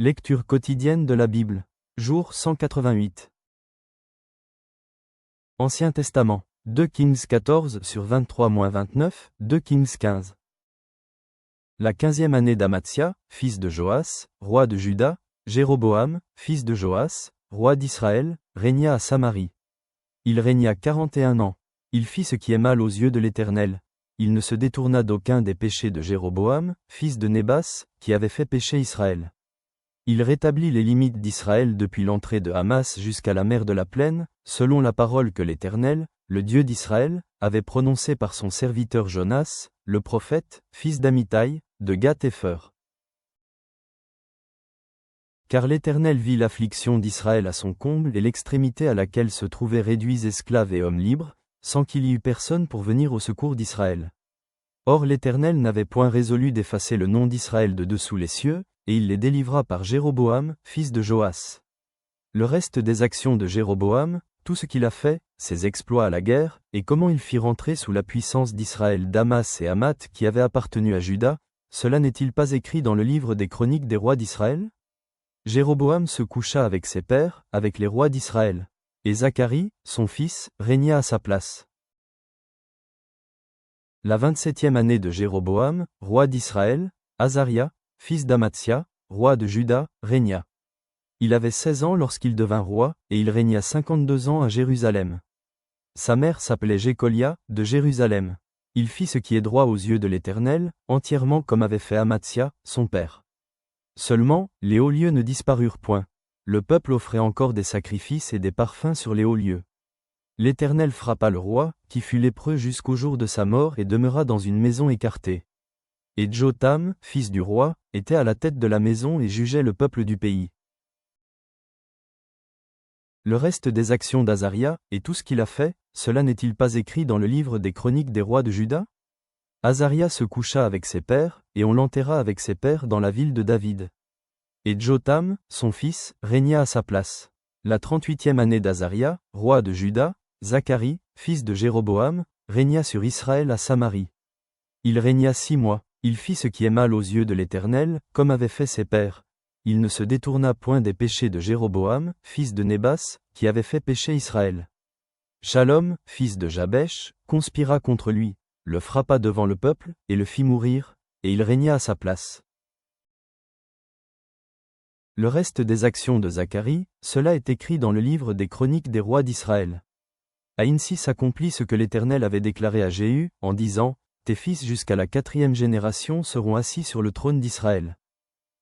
Lecture quotidienne de la Bible. Jour 188. Ancien Testament. 2 Kings 14 sur 23-29, 2 Kings 15. La 15e année d'Amatzia, fils de Joas, roi de Juda, Jéroboam, fils de Joas, roi d'Israël, régna à Samarie. Il régna 41 ans. Il fit ce qui est mal aux yeux de l'Éternel. Il ne se détourna d'aucun des péchés de Jéroboam, fils de Nébat, qui avait fait pécher Israël. Il rétablit les limites d'Israël depuis l'entrée de Hamas jusqu'à la mer de la Plaine, selon la parole que l'Éternel, le Dieu d'Israël, avait prononcée par son serviteur Jonas, le prophète, fils d'Amittai, de Gath-Hépher. Car l'Éternel vit l'affliction d'Israël à son comble et l'extrémité à laquelle se trouvaient réduits esclaves et hommes libres, sans qu'il y eût personne pour venir au secours d'Israël. Or l'Éternel n'avait point résolu d'effacer le nom d'Israël de dessous les cieux, et il les délivra par Jéroboam, fils de Joas. Le reste des actions de Jéroboam, tout ce qu'il a fait, ses exploits à la guerre, et comment il fit rentrer sous la puissance d'Israël Damas et Hamath qui avaient appartenu à Juda, cela n'est-il pas écrit dans le livre des chroniques des rois d'Israël? Jéroboam se coucha avec ses pères, avec les rois d'Israël. Et Zacharie, son fils, régna à sa place. La 27e année de Jéroboam, roi d'Israël, Azaria, fils d'Amatzia, roi de Juda, régna. Il avait 16 ans lorsqu'il devint roi, et il régna 52 ans à Jérusalem. Sa mère s'appelait Jécolia, de Jérusalem. Il fit ce qui est droit aux yeux de l'Éternel, entièrement comme avait fait Amatzia, son père. Seulement, les hauts lieux ne disparurent point. Le peuple offrait encore des sacrifices et des parfums sur les hauts lieux. L'Éternel frappa le roi, qui fut lépreux jusqu'au jour de sa mort et demeura dans une maison écartée. Et Jotham, fils du roi, était à la tête de la maison et jugeait le peuple du pays. Le reste des actions d'Azaria, et tout ce qu'il a fait, cela n'est-il pas écrit dans le livre des chroniques des rois de Juda? Azaria se coucha avec ses pères, et on l'enterra avec ses pères dans la ville de David. Et Jotham, son fils, régna à sa place. La 38e année d'Azaria, roi de Juda, Zacharie, fils de Jéroboam, régna sur Israël à Samarie. Il régna 6 mois. Il fit ce qui est mal aux yeux de l'Éternel, comme avaient fait ses pères. Il ne se détourna point des péchés de Jéroboam, fils de Nébat, qui avait fait pécher Israël. Shalom, fils de Jabesh, conspira contre lui, le frappa devant le peuple, et le fit mourir, et il régna à sa place. Le reste des actions de Zacharie, cela est écrit dans le livre des chroniques des rois d'Israël. Ainsi s'accomplit ce que l'Éternel avait déclaré à Jéhu, en disant, « Tes fils jusqu'à la 4e génération seront assis sur le trône d'Israël. »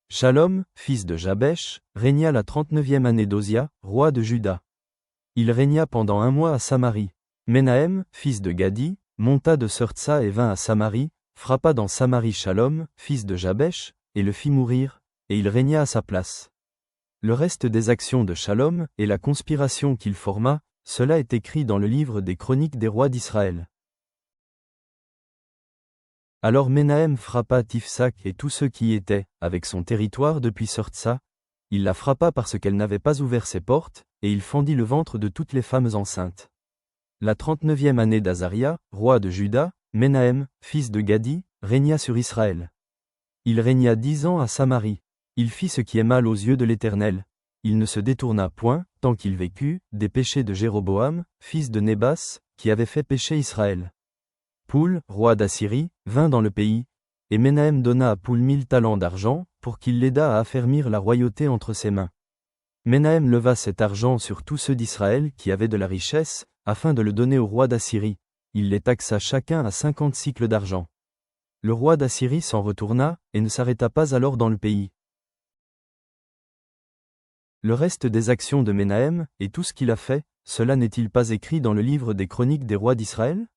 Shalom, fils de Jabesh, régna la 39e année d'Osia, roi de Juda. Il régna pendant 1 mois à Samarie. Menahem, fils de Gadi, monta de Surtsa et vint à Samarie, frappa dans Samarie Shalom, fils de Jabesh, et le fit mourir, et il régna à sa place. Le reste des actions de Shalom, et la conspiration qu'il forma, cela est écrit dans le livre des chroniques des rois d'Israël. Alors Menahem frappa Tifsak et tous ceux qui y étaient, avec son territoire depuis Surtsa. Il la frappa parce qu'elle n'avait pas ouvert ses portes, et il fendit le ventre de toutes les femmes enceintes. La 39e année d'Azaria, roi de Juda, Menahem, fils de Gadi, régna sur Israël. Il régna 10 ans à Samarie. Il fit ce qui est mal aux yeux de l'Éternel. Il ne se détourna point, tant qu'il vécut, des péchés de Jéroboam, fils de Nébat, qui avait fait pécher Israël. Poul, roi d'Assyrie, vint dans le pays, et Menahem donna à Poul 1000 talents d'argent, pour qu'il l'aidât à affermir la royauté entre ses mains. Menahem leva cet argent sur tous ceux d'Israël qui avaient de la richesse, afin de le donner au roi d'Assyrie. Il les taxa chacun à 50 cycles d'argent. Le roi d'Assyrie s'en retourna, et ne s'arrêta pas alors dans le pays. Le reste des actions de Menahem, et tout ce qu'il a fait, cela n'est-il pas écrit dans le livre des chroniques des rois d'Israël?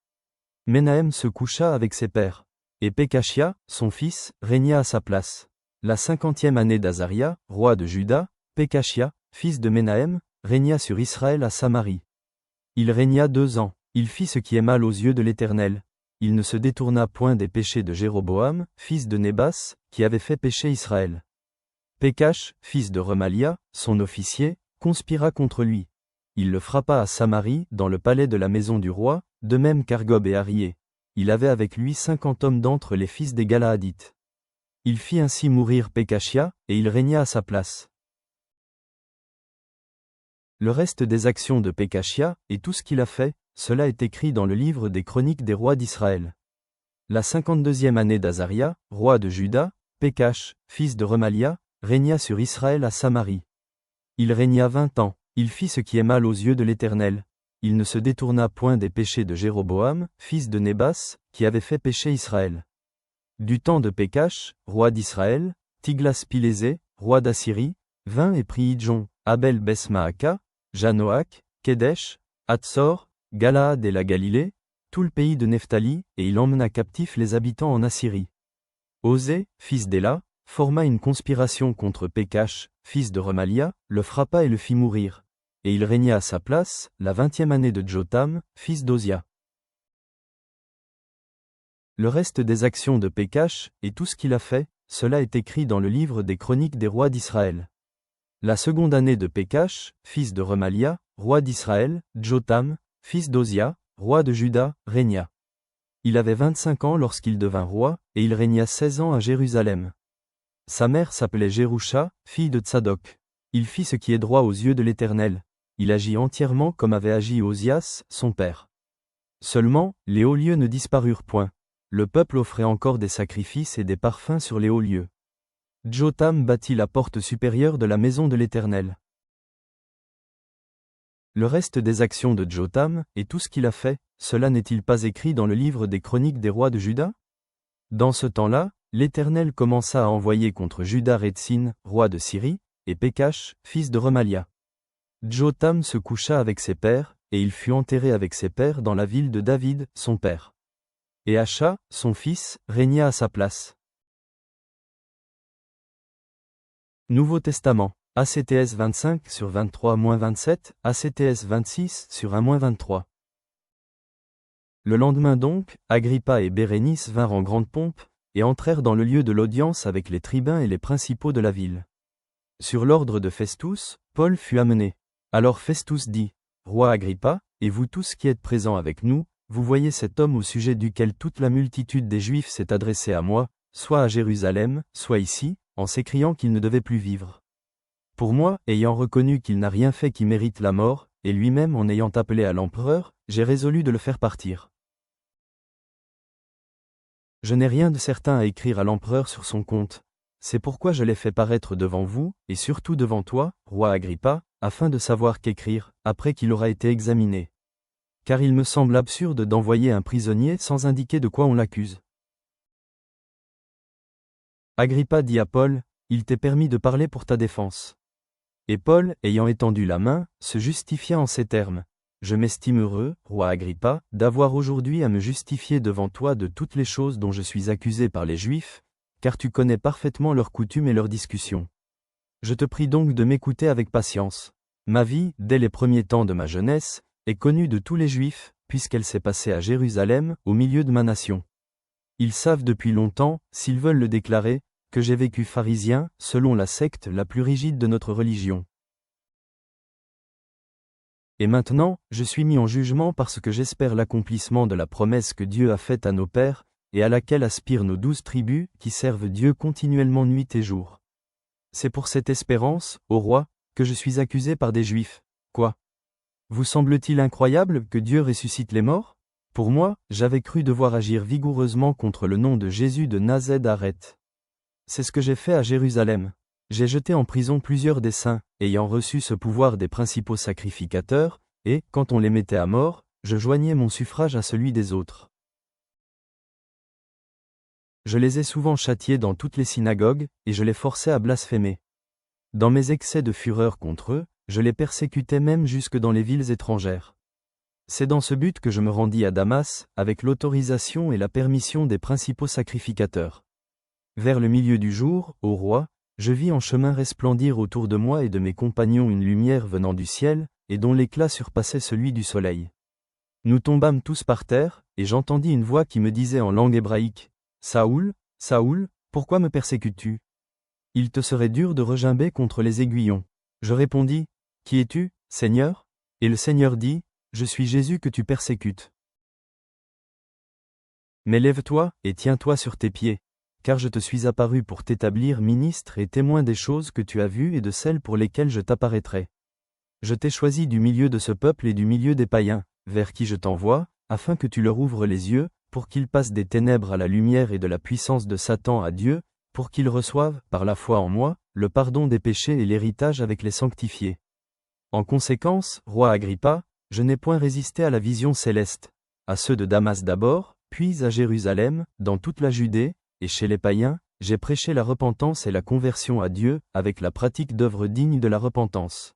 Menahem se coucha avec ses pères. Et Pékachia, son fils, régna à sa place. La 50e année d'Azaria, roi de Juda, Pékachia, fils de Menahem, régna sur Israël à Samarie. Il régna 2 ans. Il fit ce qui est mal aux yeux de l'Éternel. Il ne se détourna point des péchés de Jéroboam, fils de Nébat, qui avait fait pécher Israël. Pékach, fils de Remalia, son officier, conspira contre lui. Il le frappa à Samarie, dans le palais de la maison du roi, de même qu'Argob et Arié. Il avait avec lui 50 hommes d'entre les fils des Galaadites. Il fit ainsi mourir Pékachia, et il régna à sa place. Le reste des actions de Pékachia, et tout ce qu'il a fait, cela est écrit dans le livre des Chroniques des rois d'Israël. La 52e année d'Azaria, roi de Juda, Pékach, fils de Remalia, régna sur Israël à Samarie. Il régna 20 ans, il fit ce qui est mal aux yeux de l'Éternel. Il ne se détourna point des péchés de Jéroboam, fils de Nébat, qui avait fait pécher Israël. Du temps de Pékach, roi d'Israël, Tiglath-Pilésé, roi d'Assyrie, vint et prit Idjon, Abel-Beth-Maaka, Janoach, Kédesh, Hatzor, Galaad et la Galilée, tout le pays de Nephtali, et il emmena captifs les habitants en Assyrie. Osée, fils d'Éla, forma une conspiration contre Pékach, fils de Remalia, le frappa et le fit mourir. Et il régna à sa place, la 20e année de Jotham, fils d'Ozia. Le reste des actions de Pékach, et tout ce qu'il a fait, cela est écrit dans le livre des Chroniques des rois d'Israël. La seconde année de Pékach, fils de Remalia, roi d'Israël, Jotham, fils d'Ozia, roi de Juda, régna. Il avait 25 ans lorsqu'il devint roi, et il régna 16 ans à Jérusalem. Sa mère s'appelait Jérusha, fille de Tsadok. Il fit ce qui est droit aux yeux de l'Éternel. Il agit entièrement comme avait agi Osias, son père. Seulement, les hauts lieux ne disparurent point. Le peuple offrait encore des sacrifices et des parfums sur les hauts lieux. Jotham bâtit la porte supérieure de la maison de l'Éternel. Le reste des actions de Jotham, et tout ce qu'il a fait, cela n'est-il pas écrit dans le livre des Chroniques des rois de Juda? Dans ce temps-là, l'Éternel commença à envoyer contre Juda Rétsin, roi de Syrie, et Pékach, fils de Remalia. Jotham se coucha avec ses pères, et il fut enterré avec ses pères dans la ville de David, son père. Et Acha, son fils, régna à sa place. Nouveau Testament, ACTS 25/23-27, ACTS 26/1-23. Le lendemain donc, Agrippa et Bérénice vinrent en grande pompe, et entrèrent dans le lieu de l'audience avec les tribuns et les principaux de la ville. Sur l'ordre de Festus, Paul fut amené. Alors Festus dit, « Roi Agrippa, et vous tous qui êtes présents avec nous, vous voyez cet homme au sujet duquel toute la multitude des Juifs s'est adressée à moi, soit à Jérusalem, soit ici, en s'écriant qu'il ne devait plus vivre. Pour moi, ayant reconnu qu'il n'a rien fait qui mérite la mort, et lui-même en ayant appelé à l'empereur, j'ai résolu de le faire partir. Je n'ai rien de certain à écrire à l'empereur sur son compte. C'est pourquoi je l'ai fait paraître devant vous, et surtout devant toi, roi Agrippa, afin de savoir qu'écrire, après qu'il aura été examiné. Car il me semble absurde d'envoyer un prisonnier sans indiquer de quoi on l'accuse. » Agrippa dit à Paul, « Il t'est permis de parler pour ta défense. » Et Paul, ayant étendu la main, se justifia en ces termes. « Je m'estime heureux, roi Agrippa, d'avoir aujourd'hui à me justifier devant toi de toutes les choses dont je suis accusé par les Juifs, car tu connais parfaitement leurs coutumes et leurs discussions. Je te prie donc de m'écouter avec patience. Ma vie, dès les premiers temps de ma jeunesse, est connue de tous les Juifs, puisqu'elle s'est passée à Jérusalem, au milieu de ma nation. Ils savent depuis longtemps, s'ils veulent le déclarer, que j'ai vécu pharisien, selon la secte la plus rigide de notre religion. Et maintenant, je suis mis en jugement parce que j'espère l'accomplissement de la promesse que Dieu a faite à nos pères, et à laquelle aspirent nos 12 tribus, qui servent Dieu continuellement nuit et jour. C'est pour cette espérance, ô roi, que je suis accusé par des Juifs. Quoi? Vous semble-t-il incroyable que Dieu ressuscite les morts? Pour moi, j'avais cru devoir agir vigoureusement contre le nom de Jésus de Nazareth. C'est ce que j'ai fait à Jérusalem. J'ai jeté en prison plusieurs des saints, ayant reçu ce pouvoir des principaux sacrificateurs, et, quand on les mettait à mort, je joignais mon suffrage à celui des autres. Je les ai souvent châtiés dans toutes les synagogues, et je les forçais à blasphémer. Dans mes excès de fureur contre eux, je les persécutais même jusque dans les villes étrangères. C'est dans ce but que je me rendis à Damas, avec l'autorisation et la permission des principaux sacrificateurs. Vers le milieu du jour, ô roi, je vis en chemin resplendir autour de moi et de mes compagnons une lumière venant du ciel, et dont l'éclat surpassait celui du soleil. Nous tombâmes tous par terre, et j'entendis une voix qui me disait en langue hébraïque, « Saoul, Saoul, pourquoi me persécutes-tu? Il te serait dur de regimber contre les aiguillons. » Je répondis, « Qui es-tu, Seigneur ?» Et le Seigneur dit, « Je suis Jésus que tu persécutes. Mais lève-toi, et tiens-toi sur tes pieds, car je te suis apparu pour t'établir ministre et témoin des choses que tu as vues et de celles pour lesquelles je t'apparaîtrai. Je t'ai choisi du milieu de ce peuple et du milieu des païens, vers qui je t'envoie, afin que tu leur ouvres les yeux, pour qu'ils passent des ténèbres à la lumière et de la puissance de Satan à Dieu, pour qu'ils reçoivent, par la foi en moi, le pardon des péchés et l'héritage avec les sanctifiés. En conséquence, roi Agrippa, je n'ai point résisté à la vision céleste, à ceux de Damas d'abord, puis à Jérusalem, dans toute la Judée, et chez les païens, j'ai prêché la repentance et la conversion à Dieu, avec la pratique d'œuvres dignes de la repentance.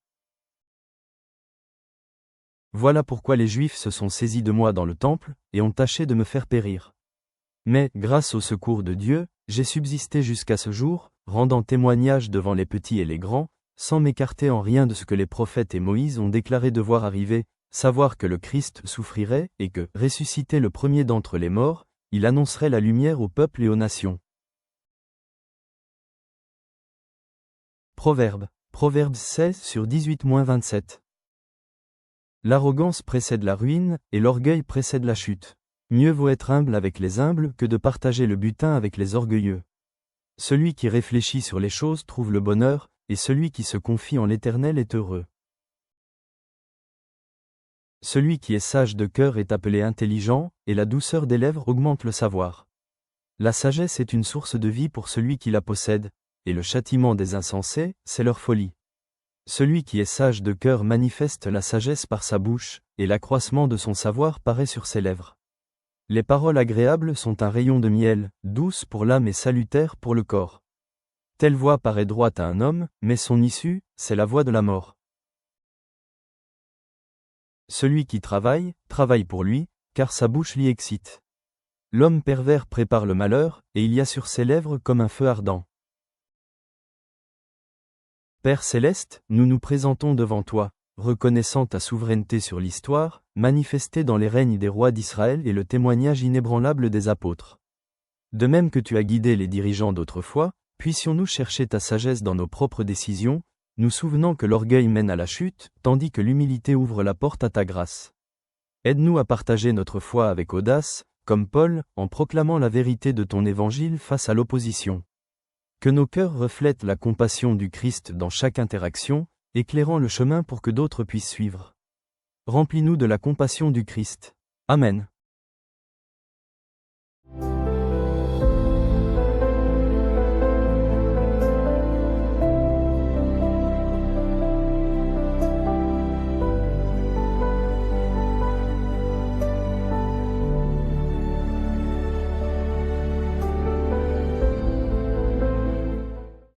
Voilà pourquoi les Juifs se sont saisis de moi dans le temple, et ont tâché de me faire périr. Mais, grâce au secours de Dieu, j'ai subsisté jusqu'à ce jour, rendant témoignage devant les petits et les grands, sans m'écarter en rien de ce que les prophètes et Moïse ont déclaré devoir arriver, savoir que le Christ souffrirait et que, ressuscité le premier d'entre les morts, il annoncerait la lumière au peuple et aux nations. Proverbes 16/18-27. L'arrogance précède la ruine, et l'orgueil précède la chute. Mieux vaut être humble avec les humbles que de partager le butin avec les orgueilleux. Celui qui réfléchit sur les choses trouve le bonheur, et celui qui se confie en l'Éternel est heureux. Celui qui est sage de cœur est appelé intelligent, et la douceur des lèvres augmente le savoir. La sagesse est une source de vie pour celui qui la possède, et le châtiment des insensés, c'est leur folie. Celui qui est sage de cœur manifeste la sagesse par sa bouche, et l'accroissement de son savoir paraît sur ses lèvres. Les paroles agréables sont un rayon de miel, douces pour l'âme et salutaires pour le corps. Telle voie paraît droite à un homme, mais son issue, c'est la voie de la mort. Celui qui travaille, travaille pour lui, car sa bouche l'y excite. L'homme pervers prépare le malheur, et il y a sur ses lèvres comme un feu ardent. Père céleste, nous nous présentons devant toi, reconnaissant ta souveraineté sur l'histoire, manifestée dans les règnes des rois d'Israël et le témoignage inébranlable des apôtres. De même que tu as guidé les dirigeants d'autrefois, puissions-nous chercher ta sagesse dans nos propres décisions, nous souvenant que l'orgueil mène à la chute, tandis que l'humilité ouvre la porte à ta grâce. Aide-nous à partager notre foi avec audace, comme Paul, en proclamant la vérité de ton évangile face à l'opposition. Que nos cœurs reflètent la compassion du Christ dans chaque interaction, éclairant le chemin pour que d'autres puissent suivre. Remplis-nous de la compassion du Christ. Amen.